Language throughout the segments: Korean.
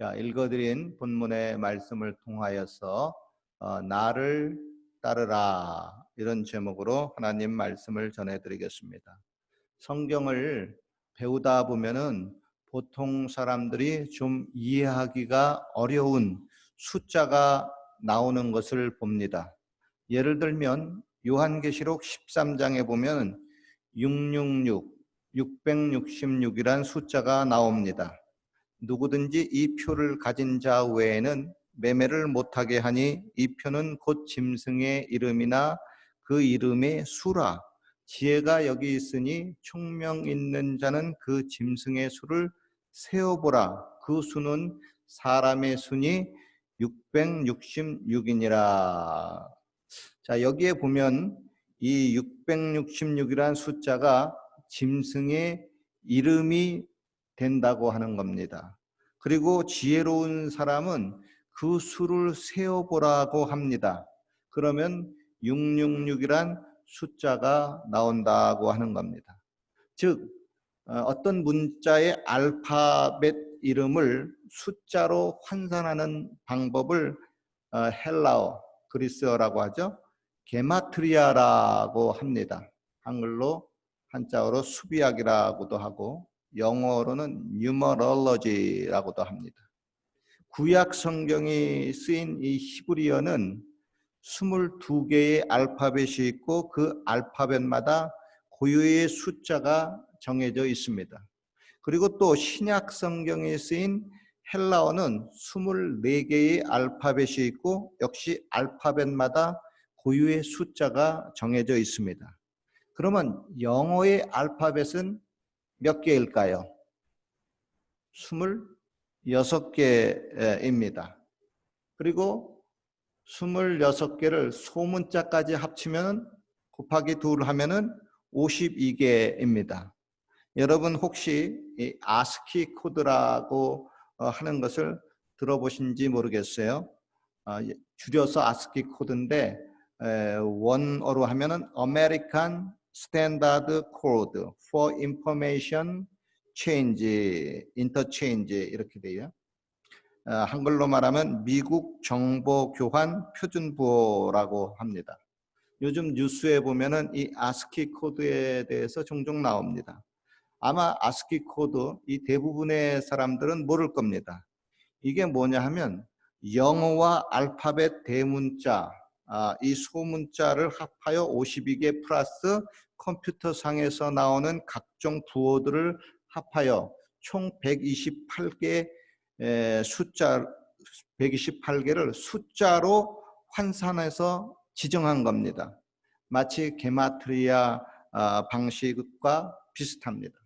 자, 읽어드린 본문의 말씀을 통하여서 나를 따르라 이런 제목으로 하나님 말씀을 전해드리겠습니다. 성경을 배우다 보면은 보통 사람들이 좀 이해하기가 어려운 숫자가 나오는 것을 봅니다. 예를 들면 요한계시록 13장에 보면 666, 666이란 숫자가 나옵니다. 누구든지 이 표를 가진 자 외에는 매매를 못하게 하니 이 표는 곧 짐승의 이름이나 그 이름의 수라. 지혜가 여기 있으니 총명 있는 자는 그 짐승의 수를 세어보라. 그 수는 사람의 수니 666이니라. 자, 여기에 보면 이 666이란 숫자가 짐승의 이름이 된다고 하는 겁니다. 그리고 지혜로운 사람은 그 수를 세어보라고 합니다. 그러면 666이란 숫자가 나온다고 하는 겁니다. 즉 어떤 문자의 알파벳 이름을 숫자로 환산하는 방법을 헬라어, 그리스어라고 하죠. 게마트리아라고 합니다. 한글로 한자어로 수비학이라고도 하고 영어로는 뉴머럴러지라고도 합니다. 구약 성경이 쓰인 이 히브리어는 22개의 알파벳이 있고 그 알파벳마다 고유의 숫자가 정해져 있습니다. 그리고 또 신약 성경에 쓰인 헬라어는 24개의 알파벳이 있고 역시 알파벳마다 고유의 숫자가 정해져 있습니다. 그러면 영어의 알파벳은 몇 개일까요? 26개입니다. 그리고 26개를 소문자까지 합치면 곱하기 2를 하면은 52개입니다. 여러분 혹시 이 아스키 코드라고 하는 것을 들어보신지 모르겠어요. 줄여서 아스키 코드인데 원어로 하면은 American Standard Code for Information Change, Interchange 이렇게 돼요. 한글로 말하면 미국 정보 교환 표준부호라고 합니다. 요즘 뉴스에 보면은 이 아스키 코드에 대해서 종종 나옵니다. 아마 아스키 코드 이 대부분의 사람들은 모를 겁니다. 이게 뭐냐 하면 영어와 알파벳 대문자, 이 소문자를 합하여 52개 플러스 컴퓨터상에서 나오는 각종 부호들을 합하여 총 128개 숫자 128개를 숫자로 환산해서 지정한 겁니다. 마치 게마트리아 방식과 비슷합니다.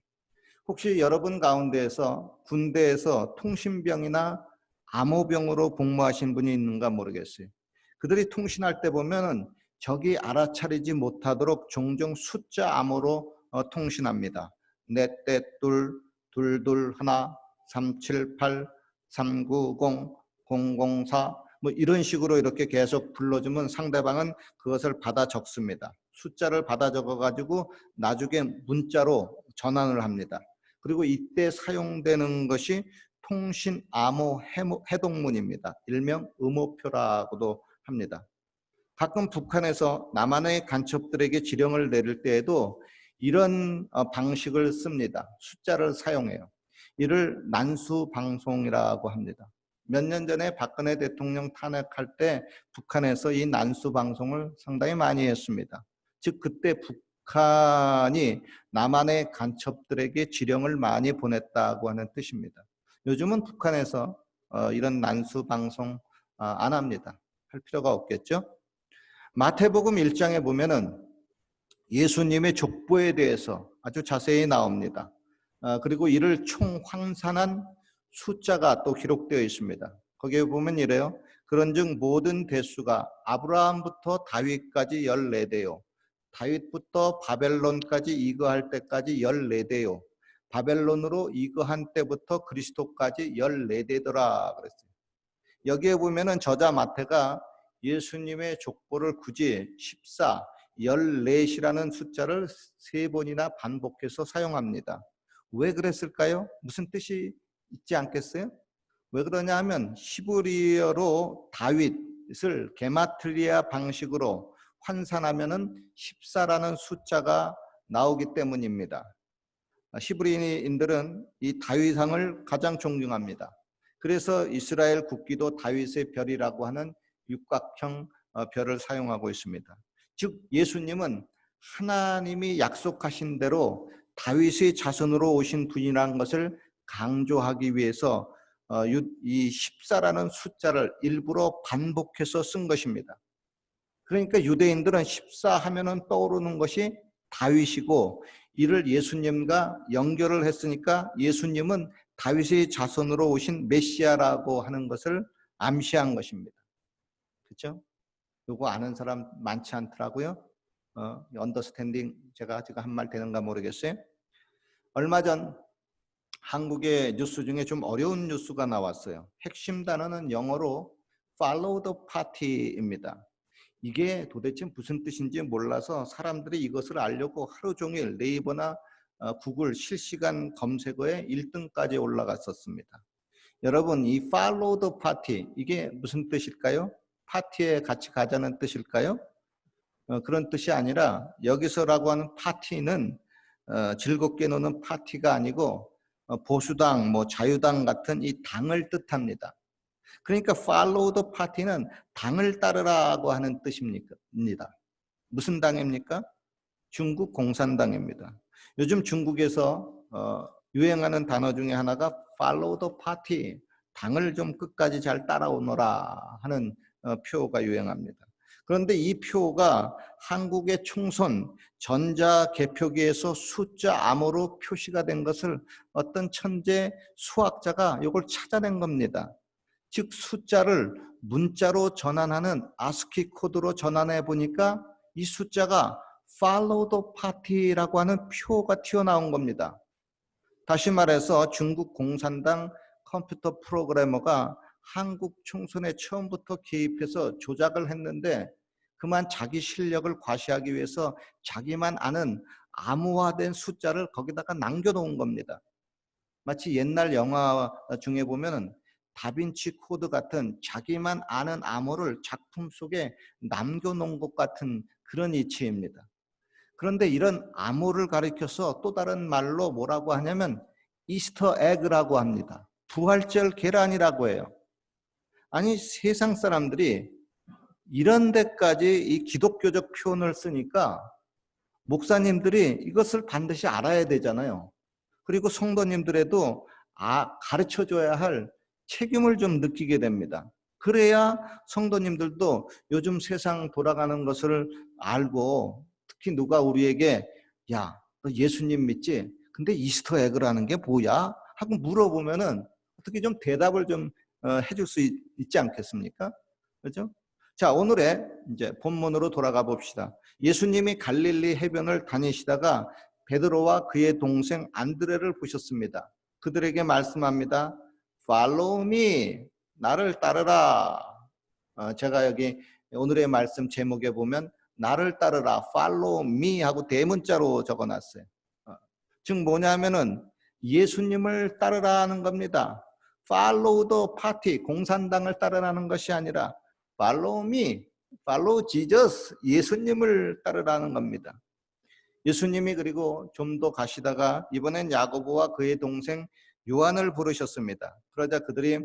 혹시 여러분 가운데에서 군대에서 통신병이나 암호병으로 복무하신 분이 있는가 모르겠어요. 그들이 통신할 때 보면은 적이 알아차리지 못하도록 종종 숫자 암호로 통신합니다. 넷넷둘 둘둘 하나 378 390 004 뭐 이런 식으로 이렇게 계속 불러주면 상대방은 그것을 받아 적습니다. 숫자를 받아 적어 가지고 나중에 문자로 전환을 합니다. 그리고 이때 사용되는 것이 통신 암호 해독문입니다. 일명 음호표라고도 합니다. 가끔 북한에서 남한의 간첩들에게 지령을 내릴 때에도 이런 방식을 씁니다. 숫자를 사용해요. 이를 난수방송이라고 합니다. 몇 년 전에 박근혜 대통령 탄핵할 때 북한에서 이 난수방송을 상당히 많이 했습니다. 즉 그때 북한이 남한의 간첩들에게 지령을 많이 보냈다고 하는 뜻입니다. 요즘은 북한에서 이런 난수방송 안 합니다. 할 필요가 없겠죠. 마태복음 1장에 보면은 예수님의 족보에 대해서 아주 자세히 나옵니다. 그리고 이를 총황산한 숫자가 또 기록되어 있습니다. 거기에 보면 이래요. 그런즉 모든 대수가 아브라함부터 다윗까지 14대요. 다윗부터 바벨론까지 이거할 때까지 14대요. 바벨론으로 이거한 때부터 그리스도까지 14대더라 그랬어요. 여기에 보면은 저자 마태가 예수님의 족보를 굳이 14, 14이라는 숫자를 3번이나 반복해서 사용합니다. 왜 그랬을까요? 무슨 뜻이 있지 않겠어요? 왜 그러냐 하면 히브리어로 다윗을 게마트리아 방식으로 환산하면은 14라는 숫자가 나오기 때문입니다. 히브리인들은 이 다윗왕을 가장 존경합니다. 그래서 이스라엘 국기도 다윗의 별이라고 하는 육각형 별을 사용하고 있습니다. 즉 예수님은 하나님이 약속하신 대로 다윗의 자손으로 오신 분이라는 것을 강조하기 위해서 이 14라는 숫자를 일부러 반복해서 쓴 것입니다. 그러니까 유대인들은 14 하면은 떠오르는 것이 다윗이고, 이를 예수님과 연결을 했으니까 예수님은 다윗의 자손으로 오신 메시아라고 하는 것을 암시한 것입니다. 그렇죠? 요거 아는 사람 많지 않더라고요. 언더스탠딩 제가 지금 한 말 되는가 모르겠어요. 얼마 전 한국의 뉴스 중에 좀 어려운 뉴스가 나왔어요. 핵심 단어는 영어로 follow the party입니다. 이게 도대체 무슨 뜻인지 몰라서 사람들이 이것을 알려고 하루 종일 네이버나 구글 실시간 검색어에 1등까지 올라갔었습니다. 여러분, 이 follow the party 이게 무슨 뜻일까요? 파티에 같이 가자는 뜻일까요? 그런 뜻이 아니라 여기서라고 하는 파티는 즐겁게 노는 파티가 아니고 보수당, 자유당 같은 이 당을 뜻합니다. 그러니까 follow the party는 당을 따르라고 하는 뜻입니다. 무슨 당입니까? 중국 공산당입니다. 요즘 중국에서 유행하는 단어 중에 하나가 follow the party, 당을 좀 끝까지 잘 따라오너라 하는 표가 유행합니다. 그런데 이 표가 한국의 총선 전자개표기에서 숫자 암호로 표시가 된 것을 어떤 천재 수학자가 이걸 찾아낸 겁니다. 즉 숫자를 문자로 전환하는 아스키 코드로 전환해 보니까 이 숫자가 follow the party라고 하는 표가 튀어나온 겁니다. 다시 말해서 중국 공산당 컴퓨터 프로그래머가 한국 총선에 처음부터 개입해서 조작을 했는데 그만 자기 실력을 과시하기 위해서 자기만 아는 암호화된 숫자를 거기다가 남겨놓은 겁니다. 마치 옛날 영화 중에 보면은 다빈치 코드 같은 자기만 아는 암호를 작품 속에 남겨놓은 것 같은 그런 이치입니다. 그런데 이런 암호를 가리켜서 또 다른 말로 뭐라고 하냐면 이스터 에그라고 합니다. 부활절 계란이라고 해요. 아니 세상 사람들이 이런 데까지 이 기독교적 표현을 쓰니까 목사님들이 이것을 반드시 알아야 되잖아요. 그리고 성도님들에도 가르쳐줘야 할 책임을 좀 느끼게 됩니다. 그래야 성도님들도 요즘 세상 돌아가는 것을 알고, 특히 누가 우리에게 야, 너 예수님 믿지? 근데 이스터 에그라는 게 뭐야? 하고 물어보면은 어떻게 좀 대답을 좀 해줄 수 있지 않겠습니까? 그렇죠? 자, 오늘의 이제 본문으로 돌아가 봅시다. 예수님이 갈릴리 해변을 다니시다가 베드로와 그의 동생 안드레를 보셨습니다. 그들에게 말씀합니다. Follow me, 나를 따르라. 제가 여기 오늘의 말씀 제목에 보면 나를 따르라, follow me 하고 대문자로 적어놨어요. 즉 뭐냐면은 예수님을 따르라는 겁니다. Follow the party, 공산당을 따르라는 것이 아니라 Follow me, follow Jesus, 예수님을 따르라는 겁니다. 예수님이 그리고 좀 더 가시다가 이번엔 야고보와 그의 동생 요한을 부르셨습니다. 그러자 그들이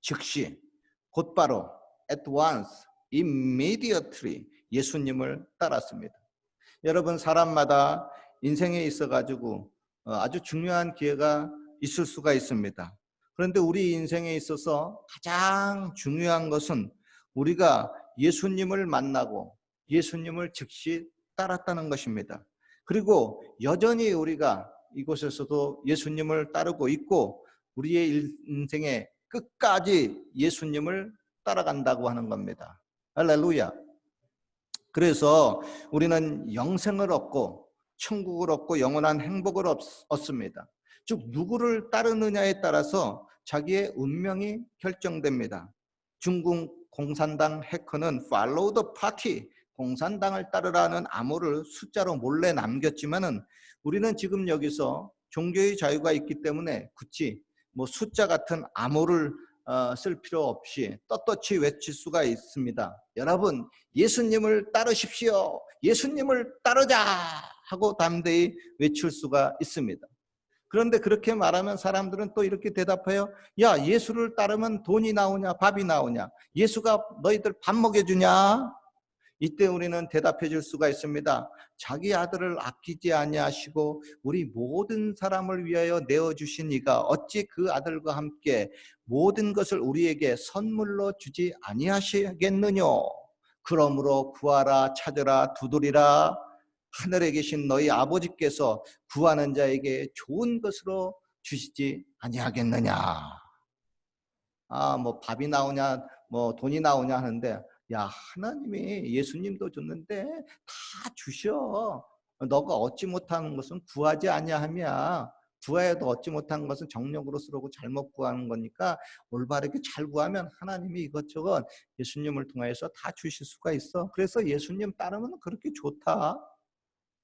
즉시 곧바로 at once, immediately 예수님을 따랐습니다. 여러분 사람마다 인생에 있어가지고 아주 중요한 기회가 있을 수가 있습니다. 그런데 우리 인생에 있어서 가장 중요한 것은 우리가 예수님을 만나고 예수님을 즉시 따랐다는 것입니다. 그리고 여전히 우리가 이곳에서도 예수님을 따르고 있고 우리의 인생의 끝까지 예수님을 따라간다고 하는 겁니다. 할렐루야. 그래서 우리는 영생을 얻고 천국을 얻고 영원한 행복을 얻습니다. 즉 누구를 따르느냐에 따라서 자기의 운명이 결정됩니다. 중국 공산당 해커는 follow the party, 공산당을 따르라는 암호를 숫자로 몰래 남겼지만은 우리는 지금 여기서 종교의 자유가 있기 때문에 그치 뭐 숫자 같은 암호를 쓸 필요 없이 떳떳이 외칠 수가 있습니다. 여러분, 예수님을 따르십시오. 예수님을 따르자 하고 담대히 외칠 수가 있습니다. 그런데 그렇게 말하면 사람들은 또 이렇게 대답해요. 야, 예수를 따르면 돈이 나오냐, 밥이 나오냐? 예수가 너희들 밥 먹여주냐? 이때 우리는 대답해 줄 수가 있습니다. 자기 아들을 아끼지 아니하시고 우리 모든 사람을 위하여 내어주신 이가 어찌 그 아들과 함께 모든 것을 우리에게 선물로 주지 아니하시겠느냐? 그러므로 구하라, 찾으라, 두드리라. 하늘에 계신 너희 아버지께서 구하는 자에게 좋은 것으로 주시지 아니하겠느냐? 뭐 밥이 나오냐, 뭐 돈이 나오냐 하는데, 야, 하나님이 예수님도 줬는데 다 주셔. 너가 얻지 못하는 것은 구하지 아니함이야. 구하여도 얻지 못한 것은 정력으로 쓰려고 잘못 구하는 거니까 올바르게 잘 구하면 하나님이 이것저것 예수님을 통해서 다 주실 수가 있어. 그래서 예수님 따르면 그렇게 좋다.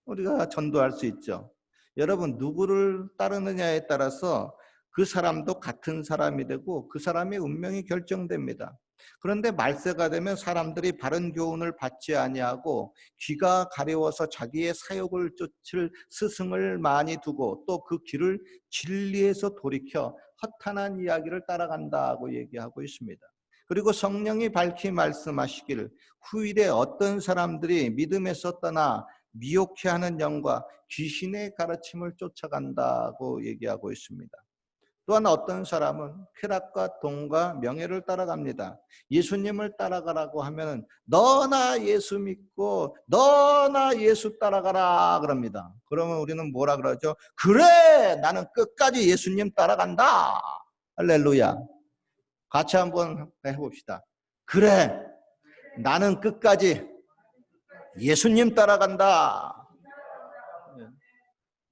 우리가 전도할 수 있죠. 여러분, 누구를 따르느냐에 따라서 그 사람도 같은 사람이 되고 그 사람의 운명이 결정됩니다. 그런데 말세가 되면 사람들이 바른 교훈을 받지 아니하고 귀가 가려워서 자기의 사욕을 쫓을 스승을 많이 두고 또 그 길을 진리에서 돌이켜 허탄한 이야기를 따라간다고 얘기하고 있습니다. 그리고 성령이 밝히 말씀하시기를 후일에 어떤 사람들이 믿음에서 떠나 미혹해하는 영과 귀신의 가르침을 쫓아간다고 얘기하고 있습니다. 또한 어떤 사람은 쾌락과 돈과 명예를 따라갑니다. 예수님을 따라가라고 하면 너나 예수 믿고 너나 예수 따라가라 그럽니다. 그러면 우리는 뭐라 그러죠? 그래, 나는 끝까지 예수님 따라간다. 할렐루야. 같이 한번 해봅시다. 그래, 나는 끝까지 예수님 따라간다.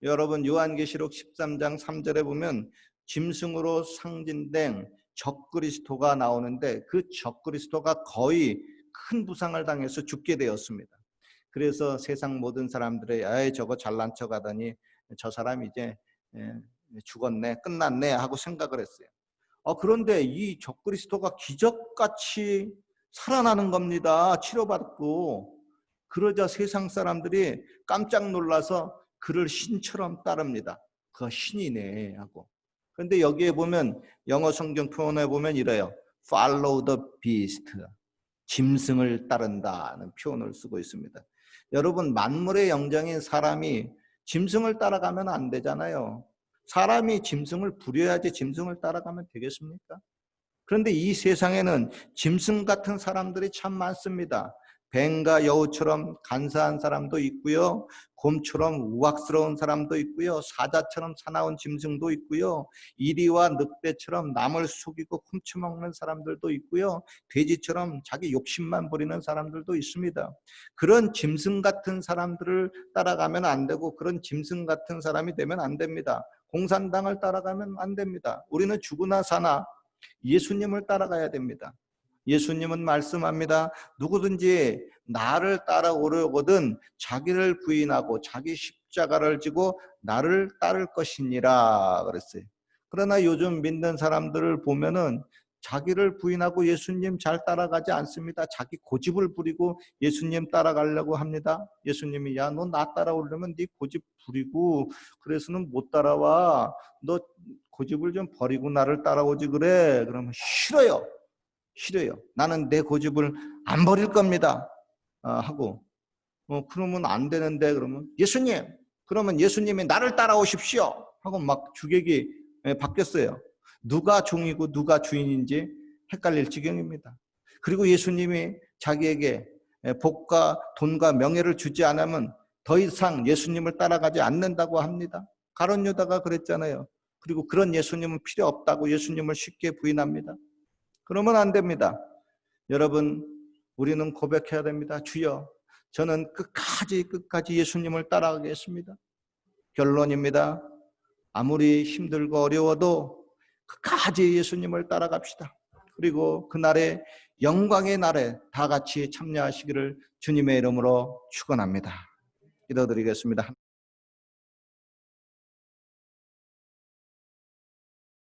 여러분, 요한계시록 13장 3절에 보면 짐승으로 상징된 적그리스도가 나오는데 그 적그리스도가 거의 큰 부상을 당해서 죽게 되었습니다. 그래서 세상 모든 사람들의 아이 저거 잘난 척 하더니 저 사람 이제 죽었네, 끝났네 하고 생각을 했어요. 그런데 이 적그리스도가 기적같이 살아나는 겁니다. 치료받고. 그러자 세상 사람들이 깜짝 놀라서 그를 신처럼 따릅니다. 그가 신이네 하고. 그런데 여기에 보면 영어 성경 표현에 보면 이래요. Follow the beast. 짐승을 따른다는 표현을 쓰고 있습니다. 여러분, 만물의 영장인 사람이 짐승을 따라가면 안 되잖아요. 사람이 짐승을 부려야지 짐승을 따라가면 되겠습니까? 그런데 이 세상에는 짐승 같은 사람들이 참 많습니다. 뱀과 여우처럼 간사한 사람도 있고요. 곰처럼 우악스러운 사람도 있고요. 사자처럼 사나운 짐승도 있고요. 이리와 늑대처럼 남을 속이고 훔쳐먹는 사람들도 있고요. 돼지처럼 자기 욕심만 부리는 사람들도 있습니다. 그런 짐승 같은 사람들을 따라가면 안 되고 그런 짐승 같은 사람이 되면 안 됩니다. 공산당을 따라가면 안 됩니다. 우리는 죽으나 사나 예수님을 따라가야 됩니다. 예수님은 말씀합니다. 누구든지 나를 따라오려거든 자기를 부인하고 자기 십자가를 지고 나를 따를 것이니라 그랬어요. 그러나 요즘 믿는 사람들을 보면은 자기를 부인하고 예수님 잘 따라가지 않습니다. 자기 고집을 부리고 예수님 따라가려고 합니다. 예수님이 야, 너 나 따라오려면 네 고집 부리고 그래서는 못 따라와. 너 고집을 좀 버리고 나를 따라오지 그래. 그러면 싫어요. 싫어요. 나는 내 고집을 안 버릴 겁니다. 하고 그러면 안 되는데 그러면 예수님, 그러면 예수님이 나를 따라오십시오 하고 막 주객이 바뀌었어요. 누가 종이고 누가 주인인지 헷갈릴 지경입니다. 그리고 예수님이 자기에게 복과 돈과 명예를 주지 않으면 더 이상 예수님을 따라가지 않는다고 합니다. 가룟 유다가 그랬잖아요. 그리고 그런 예수님은 필요 없다고 예수님을 쉽게 부인합니다. 그러면 안 됩니다. 여러분, 우리는 고백해야 됩니다. 주여, 저는 끝까지 예수님을 따라가겠습니다. 결론입니다. 아무리 힘들고 어려워도 끝까지 예수님을 따라갑시다. 그리고 그날의 영광의 날에 다 같이 참여하시기를 주님의 이름으로 축원합니다. 기도드리겠습니다.